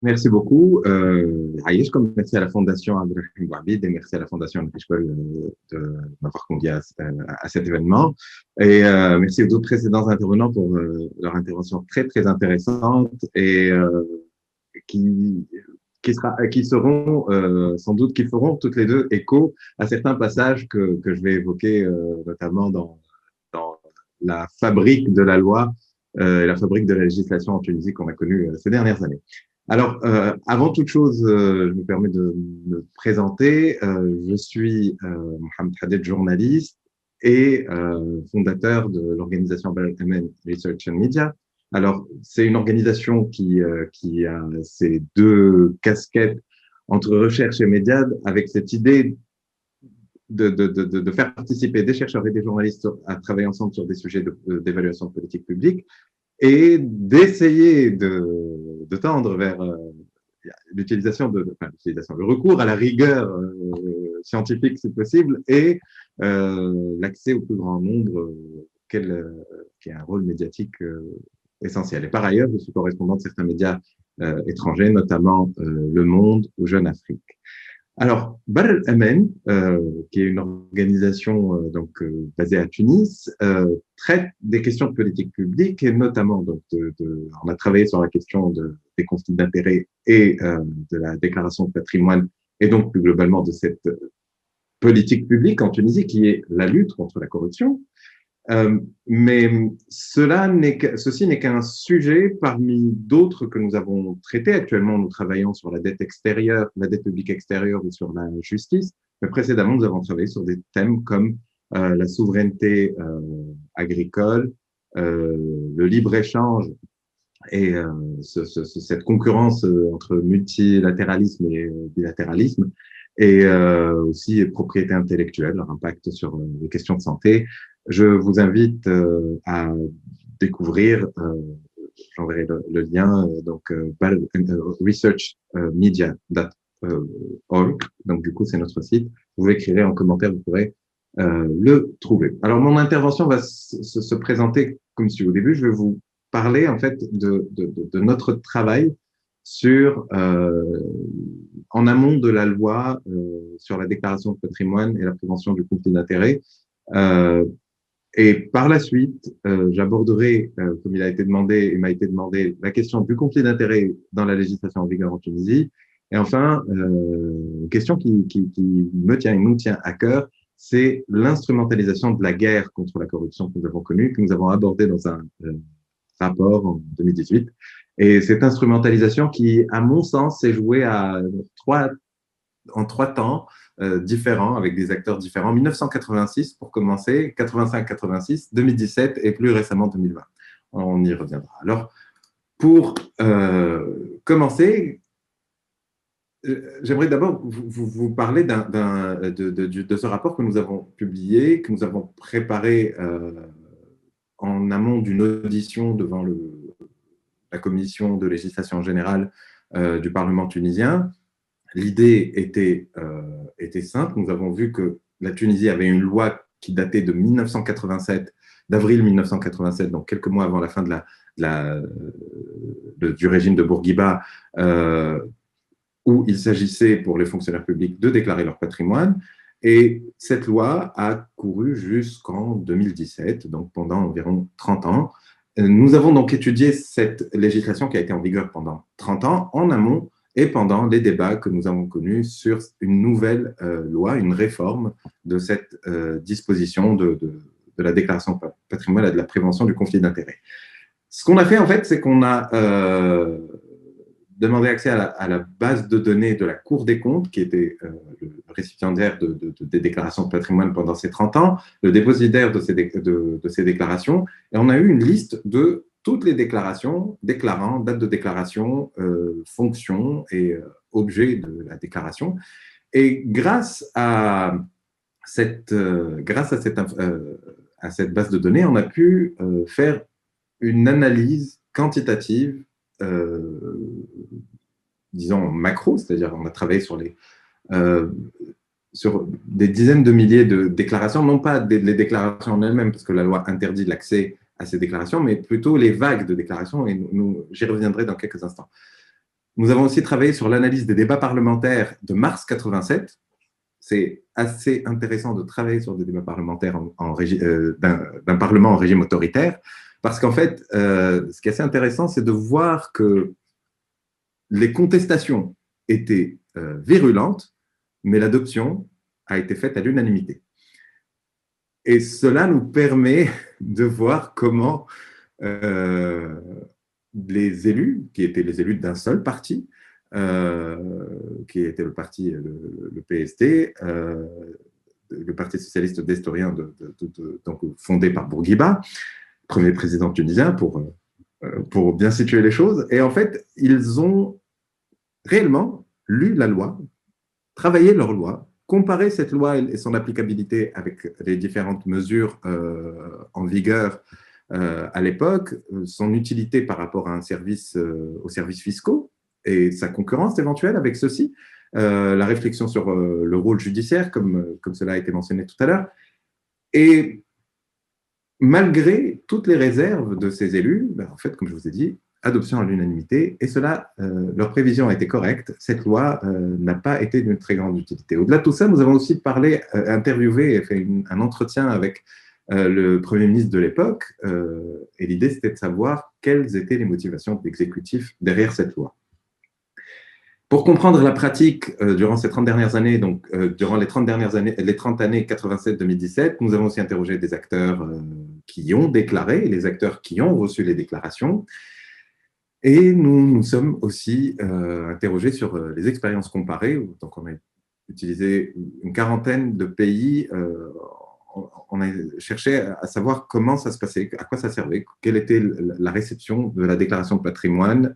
Merci beaucoup, Aïch, comme merci à la Fondation Abdelrahim Bouabid et merci à la Fondation Al-Kishbel de m'avoir convié à cet événement. Et merci aux deux précédents intervenants pour leur intervention très, très intéressante et qui, qui seront sans doute, qui feront toutes les deux écho à certains passages que je vais évoquer, notamment dans la fabrique de la loi et la fabrique de la législation en Tunisie qu'on a connue ces dernières années. Alors, avant toute chose, je me permets de me présenter. Je suis Mohamed Hadid, journaliste et fondateur de l'organisation Balad Research and Media. Alors, c'est une organisation qui a ces deux casquettes entre recherche et médias, avec cette idée de faire participer des chercheurs et des journalistes à travailler ensemble sur des sujets d'évaluation de politique publique et d'essayer de tendre vers l'utilisation enfin, le recours à la rigueur scientifique si possible et l'accès au plus grand nombre qui a un rôle médiatique essentiel. Et par ailleurs, je suis correspondant de certains médias étrangers, notamment Le Monde ou Jeune Afrique. Alors, Bar el-Amen, qui est une organisation basée à Tunis, traite des questions de politique publique et notamment, on a travaillé sur la question des conflits d'intérêts et de la déclaration de patrimoine et donc plus globalement de cette politique publique en Tunisie qui est la lutte contre la corruption. Mais ceci n'est qu'un sujet parmi d'autres que nous avons traités. Actuellement, nous travaillons sur la dette extérieure, la dette publique extérieure ou sur la justice. Mais précédemment, nous avons travaillé sur des thèmes comme la souveraineté agricole, le libre-échange et cette concurrence entre multilatéralisme et bilatéralisme, et aussi propriété intellectuelle, leur impact sur les questions de santé. Je vous invite à découvrir, j'enverrai le lien, researchmedia.org. Donc, du coup, c'est notre site. Vous l'écrirez en commentaire, vous pourrez le trouver. Alors, mon intervention va se présenter comme si au début, je vais vous parler en fait de notre travail sur en amont de la loi sur la déclaration de patrimoine et la prévention du conflit d'intérêts. Et par la suite, j'aborderai, comme il a été demandé et m'a été demandé, la question du conflit d'intérêts dans la législation en vigueur en Tunisie. Et enfin, une question qui me tient et nous tient à cœur, c'est l'instrumentalisation de la guerre contre la corruption que nous avons connue, que nous avons abordée dans un rapport en 2018. Et cette instrumentalisation qui, à mon sens, s'est jouée en trois temps différents, avec des acteurs différents. 1986 pour commencer, 85-86, 2017 et plus récemment 2020. On y reviendra. Alors, pour commencer, j'aimerais d'abord vous parler de ce rapport que nous avons publié, que nous avons préparé en amont d'une audition devant la commission de législation générale du Parlement tunisien. L'idée était simple. Nous avons vu que la Tunisie avait une loi qui datait de 1987, d'avril 1987, donc quelques mois avant la fin du régime de Bourguiba, où il s'agissait pour les fonctionnaires publics de déclarer leur patrimoine. Et cette loi a couru jusqu'en 2017, donc pendant environ 30 ans. Nous avons donc étudié cette législation qui a été en vigueur pendant 30 ans en amont et pendant les débats que nous avons connus sur une nouvelle loi, une réforme de cette disposition de la déclaration de patrimoine et de la prévention du conflit d'intérêts. Ce qu'on a fait, en fait, c'est qu'on a demandé accès à la base de données de la Cour des comptes, qui était le récipiendaire des déclarations de patrimoine pendant ces 30 ans, le dépositaire de ces déclarations, et on a eu une liste de toutes les déclarations déclarant, date de déclaration, fonction et objet de la déclaration. Et grâce à cette base de données, on a pu faire une analyse quantitative, disons macro, c'est-à-dire on a travaillé sur des dizaines de milliers de déclarations, non pas les déclarations en elles-mêmes, parce que la loi interdit l'accès à ces déclarations, mais plutôt les vagues de déclarations, et j'y reviendrai dans quelques instants. Nous avons aussi travaillé sur l'analyse des débats parlementaires de mars 87. C'est assez intéressant de travailler sur des débats parlementaires d'un Parlement en régime autoritaire, parce qu'en fait, ce qui est assez intéressant, c'est de voir que les contestations étaient virulentes, mais l'adoption a été faite à l'unanimité. Et cela nous permet de voir comment les élus, qui étaient les élus d'un seul parti, qui était le parti, le PSD, le Parti socialiste d'historien donc fondé par Bourguiba, premier président tunisien, pour bien situer les choses. Et en fait, ils ont réellement lu la loi, travaillé leur loi, comparé cette loi et son applicabilité avec les différentes mesures en vigueur à l'époque, son utilité par rapport à aux services fiscaux et sa concurrence éventuelle avec ceux-ci, la réflexion sur le rôle judiciaire, comme cela a été mentionné tout à l'heure. Et malgré toutes les réserves de ces élus, en fait, comme je vous ai dit, adoption à l'unanimité, et cela, leur prévision a été correcte, cette loi n'a pas été d'une très grande utilité. Au-delà de tout ça, nous avons aussi parlé, interviewé et fait un entretien avec le Premier ministre de l'époque, et l'idée c'était de savoir quelles étaient les motivations de l'exécutif derrière cette loi. Pour comprendre la pratique durant ces 30 dernières années, donc durant les 30 années 87-2017, nous avons aussi interrogé des acteurs qui ont déclaré, les acteurs qui ont reçu les déclarations, et nous nous sommes aussi interrogés sur les expériences comparées. Donc on a utilisé une quarantaine de pays. On a cherché à savoir comment ça se passait, à quoi ça servait, quelle était la réception de la déclaration de patrimoine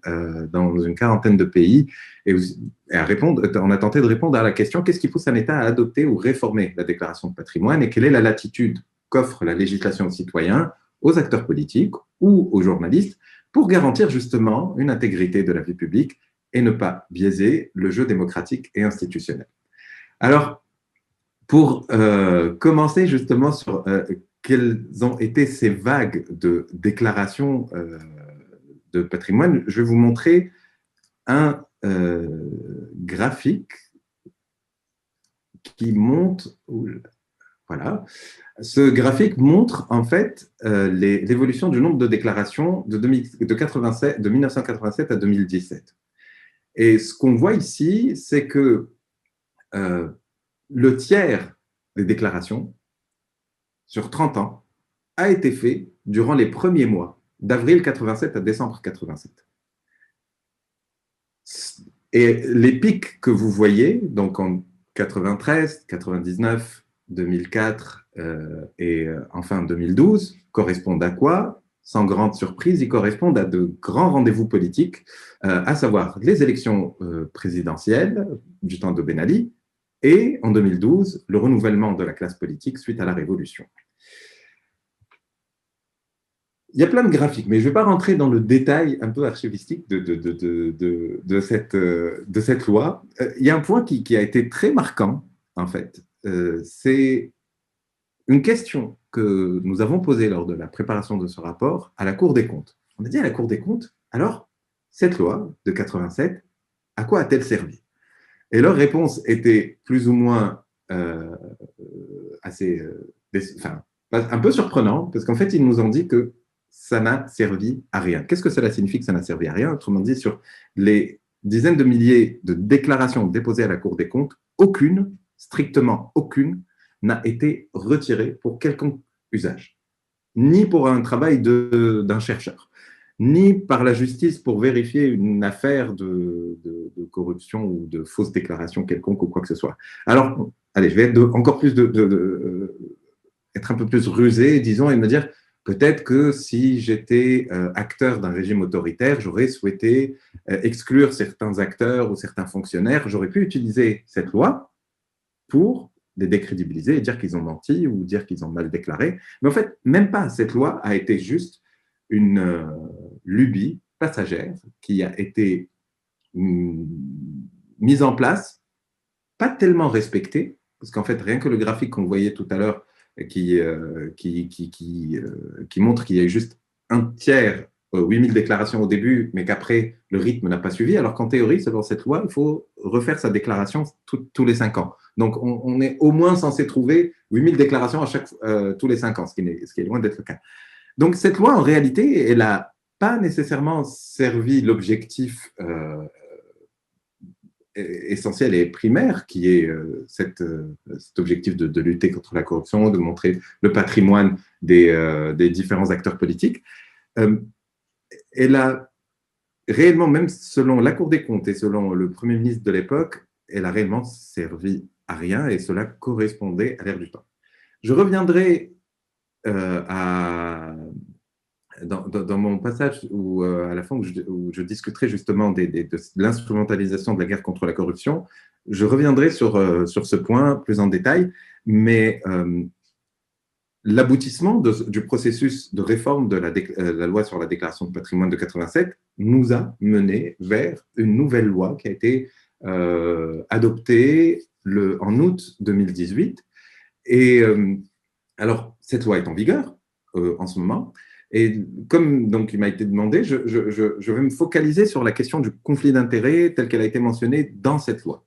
dans une quarantaine de pays, et on a tenté de répondre à la question qu'est-ce qui pousse un État à adopter ou réformer la déclaration de patrimoine et quelle est la latitude qu'offre la législation aux citoyens, aux acteurs politiques ou aux journalistes pour garantir justement une intégrité de la vie publique et ne pas biaiser le jeu démocratique et institutionnel. Alors, pour commencer justement sur quelles ont été ces vagues de déclarations de patrimoine, je vais vous montrer un graphique qui montre, voilà, ce graphique montre en fait l'évolution du nombre de déclarations de 1987 à 2017. Et ce qu'on voit ici, c'est que le tiers des déclarations sur 30 ans a été fait durant les premiers mois, d'avril 87 à décembre 87. Et les pics que vous voyez, donc en 93, 99, 2004 et enfin 2012, correspondent à quoi? Sans grande surprise, ils correspondent à de grands rendez-vous politiques, à savoir les élections présidentielles du temps de Ben Ali et en 2012, le renouvellement de la classe politique suite à la Révolution. Il y a plein de graphiques, mais je ne vais pas rentrer dans le détail un peu archivistique de cette loi. Il y a un point qui a été très marquant, en fait. C'est une question que nous avons posée lors de la préparation de ce rapport à la Cour des comptes. On a dit à la Cour des comptes, alors, cette loi de 87, à quoi a-t-elle servi? Et leur réponse était plus ou moins assez, un peu surprenant, parce qu'en fait, ils nous ont dit que ça n'a servi à rien. Qu'est-ce que cela signifie que ça n'a servi à rien? Autrement dit, sur les dizaines de milliers de déclarations déposées à la Cour des comptes, aucune, strictement aucune, n'a été retirée pour quelconque usage, ni pour un travail d'un chercheur, ni par la justice pour vérifier une affaire de corruption ou de fausse déclaration quelconque ou quoi que ce soit. Alors, allez, je vais être encore plus être un peu plus rusé, disons, et me dire peut-être que si j'étais acteur d'un régime autoritaire, j'aurais souhaité exclure certains acteurs ou certains fonctionnaires. J'aurais pu utiliser cette loi pour les décrédibiliser et dire qu'ils ont menti ou dire qu'ils ont mal déclaré. Mais en fait, même pas. Cette loi a été juste une lubie passagère qui a été mise en place, pas tellement respectée, parce qu'en fait, rien que le graphique qu'on voyait tout à l'heure qui montre qu'il y a eu juste un tiers 8000 déclarations au début, mais qu'après, le rythme n'a pas suivi, alors qu'en théorie, selon cette loi, il faut refaire sa déclaration tous les 5 ans. Donc, on est au moins censé trouver 8000 déclarations tous les 5 ans, ce qui est loin d'être le cas. Donc, cette loi, en réalité, elle n'a pas nécessairement servi l'objectif essentiel et primaire, qui est cet objectif de lutter contre la corruption, de montrer le patrimoine des différents acteurs politiques. Elle a réellement, même selon la Cour des comptes et selon le Premier ministre de l'époque, elle a réellement servi à rien et cela correspondait à l'ère du temps. Je reviendrai dans mon passage à la fin où je discuterai justement de l'instrumentalisation de la guerre contre la corruption. Je reviendrai sur ce point plus en détail, mais l'aboutissement du processus de réforme de la loi sur la déclaration de patrimoine de 87 nous a mené vers une nouvelle loi qui a été adoptée en août 2018. Et alors, cette loi est en vigueur en ce moment. Et comme donc, il m'a été demandé, je vais me focaliser sur la question du conflit d'intérêts telle qu'elle a été mentionnée dans cette loi.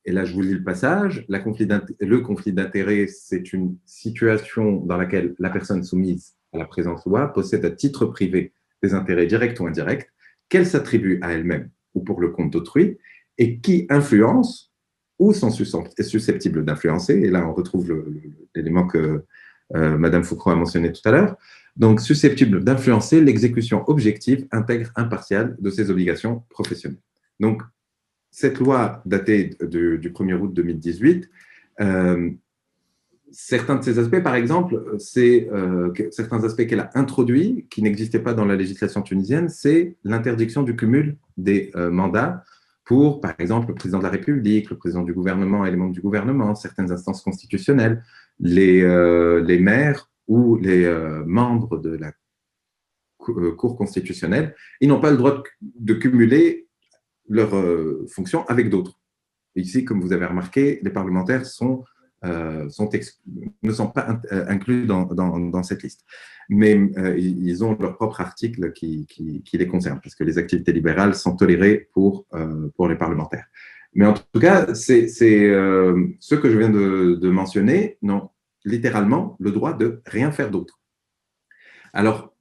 Et là, je vous lis le passage. Le conflit d'intérêts, c'est une situation dans laquelle la personne soumise à la présente loi possède à titre privé des intérêts directs ou indirects qu'elle s'attribue à elle-même ou pour le compte d'autrui et qui influencent ou sont susceptibles d'influencer. Et là, on retrouve l'élément que Madame Foucault a mentionné tout à l'heure. Donc, susceptible d'influencer l'exécution objective, intègre, impartiale de ses obligations professionnelles. Donc, cette loi datée du 1er août 2018, certains de ces aspects, par exemple, c'est certains aspects qu'elle a introduits, qui n'existaient pas dans la législation tunisienne, c'est l'interdiction du cumul des mandats pour, par exemple, le président de la République, le président du gouvernement et les membres du gouvernement, certaines instances constitutionnelles, les maires ou les membres de la Cour constitutionnelle. Ils n'ont pas le droit de cumuler leurs fonctions avec d'autres. Ici, comme vous avez remarqué, les parlementaires ne sont pas inclus dans cette liste. Mais ils ont leur propre article qui les concerne, parce que les activités libérales sont tolérées pour les parlementaires. Mais en tout cas, c'est ceux que je viens de mentionner n'ont littéralement le droit de rien faire d'autre. Alors,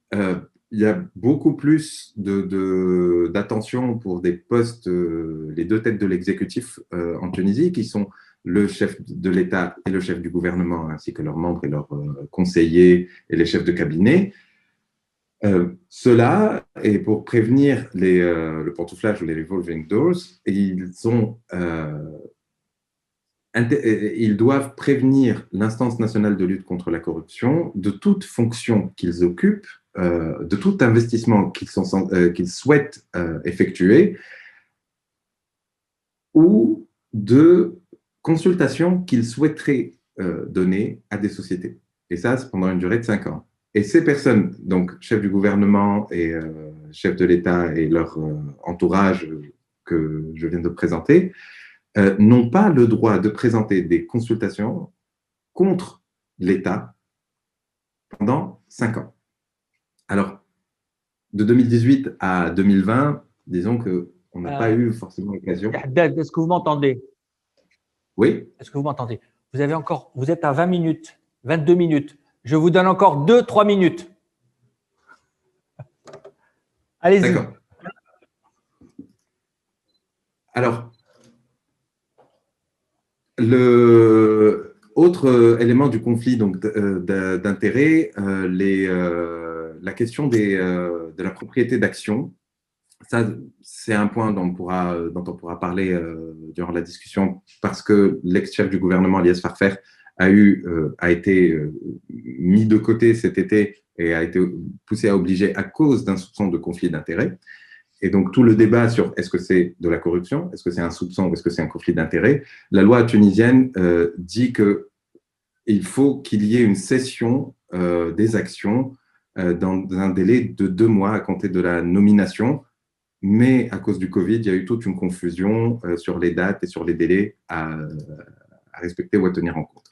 il y a beaucoup plus d'attention pour des postes, les deux têtes de l'exécutif en Tunisie, qui sont le chef de l'État et le chef du gouvernement, ainsi que leurs membres et leurs conseillers et les chefs de cabinet. Cela est pour prévenir le pantouflage ou les revolving doors. Ils doivent prévenir l'instance nationale de lutte contre la corruption de toute fonction qu'ils occupent, de tout investissement qu'ils souhaitent effectuer ou de consultations qu'ils souhaiteraient donner à des sociétés. Et ça, c'est pendant une durée de 5 ans. Et ces personnes, donc chefs du gouvernement et chefs de l'État et leur entourage que je viens de présenter, n'ont pas le droit de présenter des consultations contre l'État pendant 5 ans. Alors, de 2018 à 2020, disons qu'on n'a pas eu forcément l'occasion. Est-ce que vous m'entendez? Oui. Est-ce que vous m'entendez? Vous êtes à 20 minutes, 22 minutes. Je vous donne encore 2-3 minutes. Allez-y. D'accord. Alors, le autre élément du conflit d'intérêt, la question de la propriété d'actions. Ça, c'est un point dont on pourra parler durant la discussion, parce que l'ex-chef du gouvernement, Alyes Farfer, a été mis de côté cet été et a été poussé à obliger à cause d'un soupçon de conflit d'intérêts. Et donc, tout le débat sur est-ce que c'est de la corruption, est-ce que c'est un soupçon ou est-ce que c'est un conflit d'intérêts, la loi tunisienne dit qu'il faut qu'il y ait une cession des actions dans un délai de 2 mois à compter de la nomination. Mais à cause du Covid, il y a eu toute une confusion sur les dates et sur les délais à respecter ou à tenir en compte.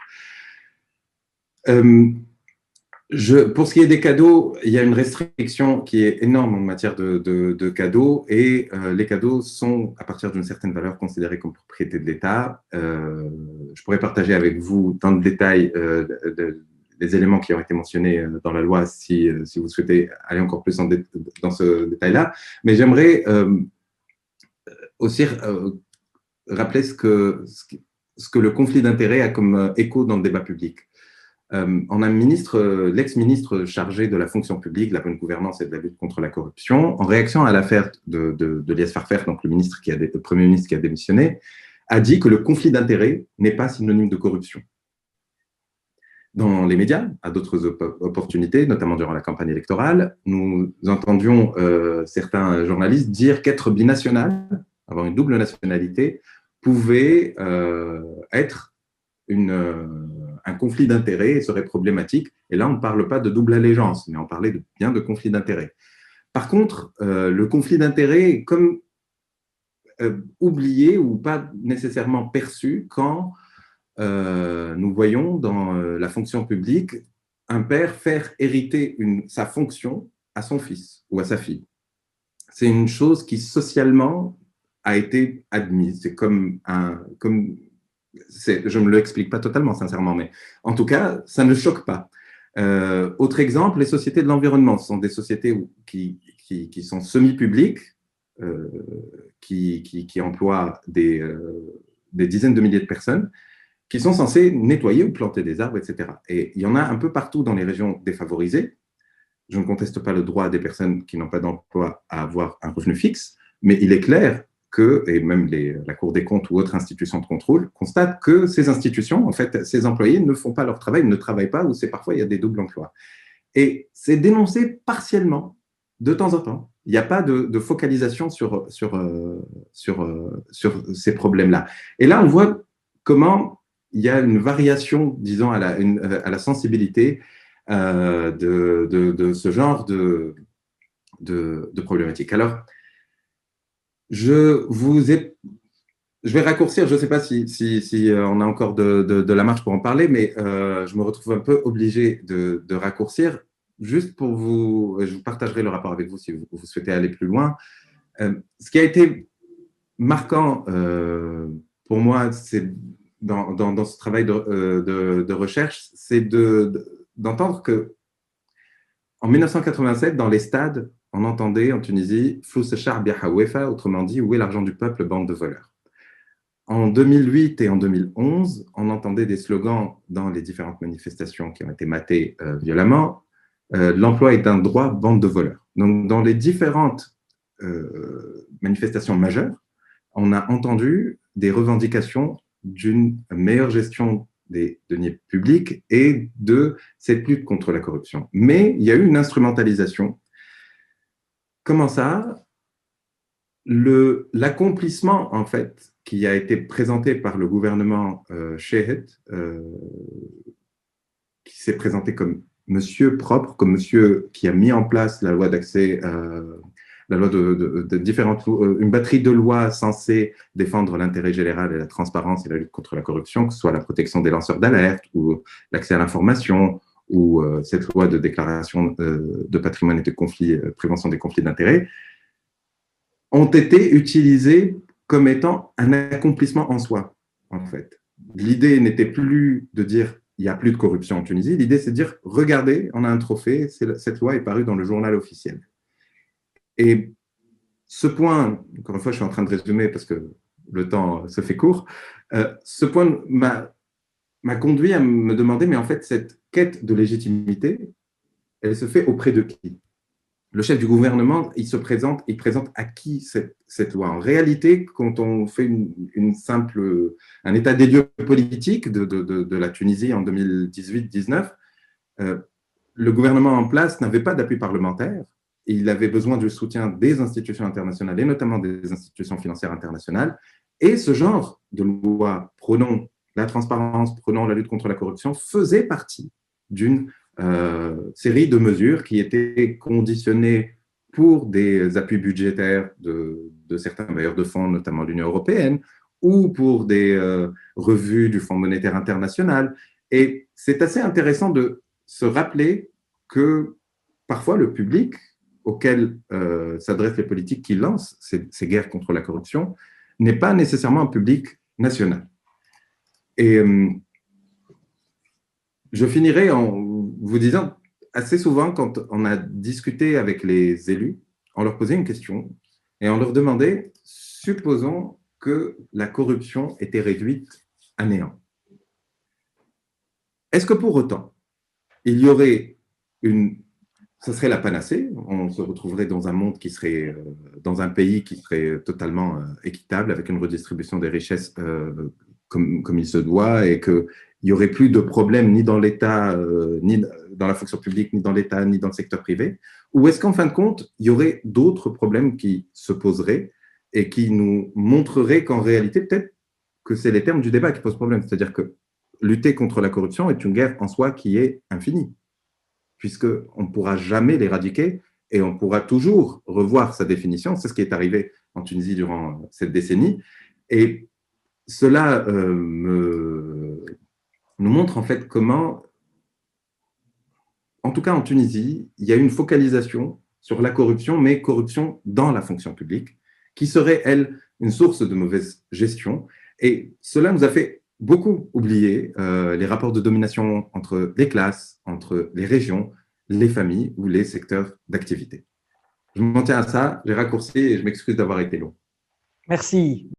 Pour ce qui est des cadeaux, il y a une restriction qui est énorme en matière de cadeaux et les cadeaux sont, à partir d'une certaine valeur, considérés comme propriété de l'État. Je pourrais partager avec vous dans le détail les éléments qui ont été mentionnés dans la loi si vous souhaitez aller encore plus dans ce détail-là. Mais j'aimerais aussi rappeler ce que le conflit d'intérêts a comme écho dans le débat public. On a l'ex-ministre chargé de la fonction publique, de la bonne gouvernance et de la lutte contre la corruption, en réaction à l'affaire de Lies Farfer, donc le Premier ministre qui a démissionné, a dit que le conflit d'intérêts n'est pas synonyme de corruption. Dans les médias, à d'autres opportunités, notamment durant la campagne électorale, nous entendions certains journalistes dire qu'être binational, avoir une double nationalité, pouvait être un conflit d'intérêts et serait problématique. Et là, on ne parle pas de double allégeance, mais on parlait bien de conflit d'intérêts. Par contre, le conflit d'intérêts est comme oublié ou pas nécessairement perçu quand nous voyons dans la fonction publique un père faire hériter sa fonction à son fils ou à sa fille. C'est une chose qui socialement a été admise. C'est je ne me l'explique pas totalement, sincèrement, mais en tout cas, ça ne choque pas. Autre exemple, les sociétés de l'environnement. Ce sont des sociétés qui sont semi-publiques, qui emploient des dizaines de milliers de personnes, qui sont censées nettoyer ou planter des arbres, etc. Et il y en a un peu partout dans les régions défavorisées. Je ne conteste pas le droit des personnes qui n'ont pas d'emploi à avoir un revenu fixe, mais il est clair que, et même la Cour des comptes ou autres institutions de contrôle, constatent que ces institutions, en fait, ces employés ne font pas leur travail, ne travaillent pas, ou parfois il y a des doubles emplois. Et c'est dénoncé partiellement, de temps en temps. Il n'y a pas de focalisation sur ces problèmes-là. Et là, on voit comment il y a une variation, disons, à la sensibilité de ce genre de problématique. Alors, je vais raccourcir, je ne sais pas si on a encore de la marge pour en parler, mais je me retrouve un peu obligé de raccourcir. Juste pour je vous partagerai le rapport avec vous si vous souhaitez aller plus loin. Ce qui a été marquant pour moi, c'est dans ce travail de recherche, c'est d'entendre que en 1987, dans les stades, on entendait en Tunisie « Flous Char Biaha Wefa », autrement dit « Où est l'argent du peuple, bande de voleurs ». En 2008 et en 2011, on entendait des slogans dans les différentes manifestations qui ont été matées violemment. L'emploi est un droit, bande de voleurs. Donc, dans les différentes manifestations majeures, on a entendu des revendications d'une meilleure gestion des deniers publics et de cette lutte contre la corruption. Mais il y a eu une instrumentalisation. Comment ça ? L'accomplissement, en fait, qui a été présenté par le gouvernement Cheikh, qui s'est présenté comme monsieur propre, comme monsieur qui a mis en place la loi d'accès, la loi de différentes, une batterie de lois censées défendre l'intérêt général et la transparence et la lutte contre la corruption, que ce soit la protection des lanceurs d'alerte ou l'accès à l'information ou cette loi de déclaration de patrimoine et de prévention des conflits d'intérêts, ont été utilisés comme étant un accomplissement en soi, en fait. L'idée n'était plus de dire il n'y a plus de corruption en Tunisie, l'idée c'est de dire regardez, on a un trophée, cette loi est parue dans le journal officiel. Et ce point, encore une fois, je suis en train de résumer parce que le temps se fait court, ce point m'a conduit à me demander, mais en fait, cette quête de légitimité, elle se fait auprès de qui ? Le chef du gouvernement, il présente à qui cette loi ? En réalité, quand on fait un état des lieux politique de la Tunisie en 2018-19, le gouvernement en place n'avait pas d'appui parlementaire. Il avait besoin du soutien des institutions internationales et notamment des institutions financières internationales. Et ce genre de loi, prenons la transparence, prenons la lutte contre la corruption, faisait partie d'une série de mesures qui étaient conditionnées pour des appuis budgétaires de certains bailleurs de fonds, notamment l'Union européenne, ou pour des revues du Fonds monétaire international. Et c'est assez intéressant de se rappeler que parfois le public auquel s'adressent les politiques qui lancent ces guerres contre la corruption n'est pas nécessairement un public national. Et je finirai en vous disant, assez souvent, quand on a discuté avec les élus, on leur posait une question et on leur demandait, supposons que la corruption était réduite à néant. Est-ce que pour autant, il y aurait ça serait la panacée, on se retrouverait dans un monde qui serait, dans un pays qui serait totalement équitable, avec une redistribution des richesses comme il se doit, et qu'il n'y aurait plus de problème ni dans l'État, ni dans la fonction publique, ni dans l'État, ni dans le secteur privé? Ou est-ce qu'en fin de compte, il y aurait d'autres problèmes qui se poseraient et qui nous montreraient qu'en réalité, peut-être que c'est les termes du débat qui posent problème, c'est-à-dire que lutter contre la corruption est une guerre en soi qui est infinie, puisqu'on ne pourra jamais l'éradiquer et on pourra toujours revoir sa définition. C'est ce qui est arrivé en Tunisie durant cette décennie. Et cela nous montre en fait comment, en tout cas en Tunisie, il y a une focalisation sur la corruption, mais corruption dans la fonction publique, qui serait, elle, une source de mauvaise gestion. Et cela nous a fait beaucoup oublier les rapports de domination entre les classes, entre les régions, les familles ou les secteurs d'activité. Je m'en tiens à ça, j'ai raccourci et je m'excuse d'avoir été long. Merci.